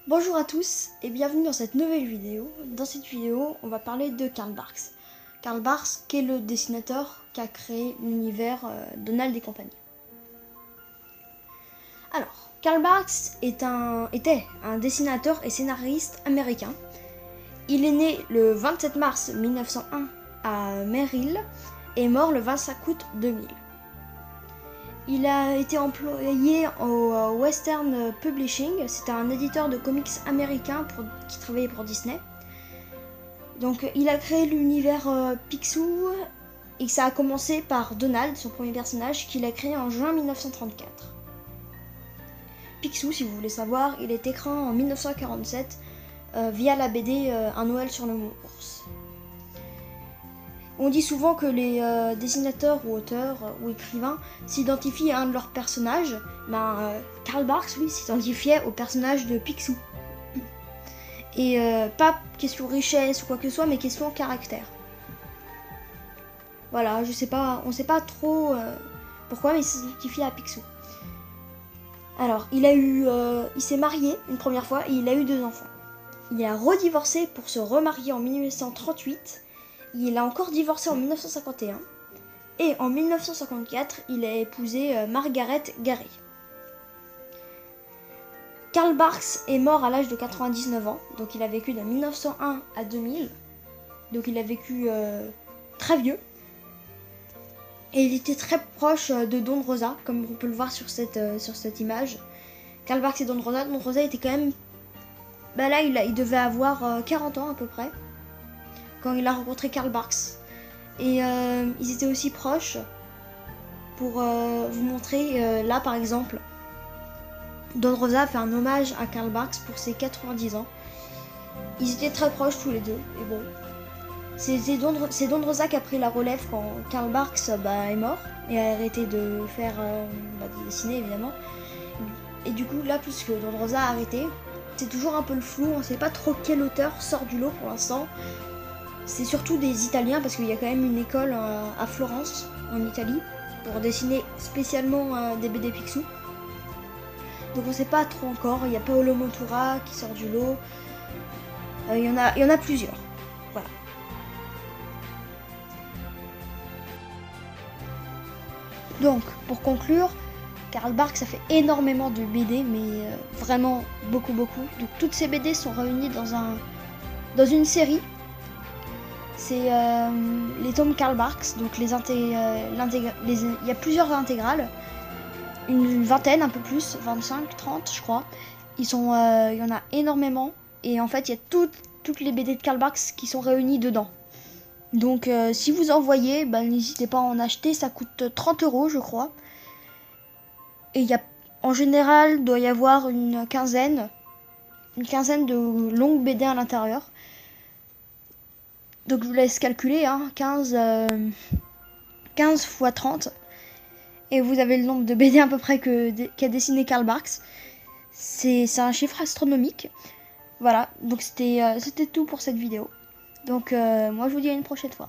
Bonjour à tous et bienvenue dans cette nouvelle vidéo. Dans cette vidéo, on va parler de Karl Barks. Karl Barks qui est le dessinateur qui a créé l'univers Donald et compagnie. Alors, Karl Barks était un dessinateur et scénariste américain. Il est né le 27 mars 1901 à Merrill et est mort le 25 août 2000. Il a été employé au Western Publishing, c'était un éditeur de comics américain qui travaillait pour Disney. Donc il a créé l'univers Picsou et ça a commencé par Donald, son premier personnage, qu'il a créé en juin 1934. Picsou, si vous voulez savoir, il est écrit en 1947 via la BD Un Noël sur le Ours. On dit souvent que les dessinateurs ou auteurs ou écrivains s'identifient à un de leurs personnages. Karl Barks, lui, s'identifiait au personnage de Picsou. Et pas question richesse ou quoi que ce soit, mais question caractère. Voilà, je sais pas, on sait pas trop pourquoi, mais il s'identifie à Picsou. Alors, il s'est marié une première fois et il a eu 2 enfants. Il a redivorcé pour se remarier en 1938. Il a encore divorcé en 1951 et en 1954, il a épousé Margaret Gary. Karl Barks est mort à l'âge de 99 ans, donc il a vécu de 1901 à 2000, donc il a vécu très vieux. Et il était très proche de Don Rosa, comme on peut le voir sur cette image. Karl Barks et Don Rosa. Don Rosa était quand même... là, il devait avoir 40 ans à peu près, quand il a rencontré Karl Barks. Et ils étaient aussi proches. Pour vous montrer, là par exemple, Don Rosa a fait un hommage à Karl Barks pour ses 90 ans. Ils étaient très proches tous les deux, et bon. C'est Don Rosa qui a pris la relève quand Karl Barks est mort et a arrêté de faire de dessiner évidemment. Et du coup là, puisque Don Rosa a arrêté, c'est toujours un peu le flou, on sait pas trop quel auteur sort du lot pour l'instant. C'est surtout des Italiens parce qu'il y a quand même une école à Florence, en Italie, pour dessiner spécialement des BD Picsou. Donc on sait pas trop encore, il y a Paolo Montura qui sort du lot, il y en a plusieurs. Voilà. Donc, pour conclure, Karl Barks a fait énormément de BD, mais vraiment beaucoup. Donc toutes ces BD sont réunies dans une série. C'est les tomes Karl Barks, donc il y a plusieurs intégrales, une vingtaine, un peu plus, 25, 30 je crois. Il y en a énormément, et en fait il y a toutes les BD de Karl Barks qui sont réunies dedans. Donc si vous en voyez, n'hésitez pas à en acheter, ça coûte 30 € je crois. Et en général, doit y avoir une quinzaine de longues BD à l'intérieur. Donc je vous laisse calculer, 15 x 30. Et vous avez le nombre de BD à peu près qu'a dessiné Karl Barks. C'est un chiffre astronomique. Voilà, donc c'était tout pour cette vidéo. Donc moi je vous dis à une prochaine fois.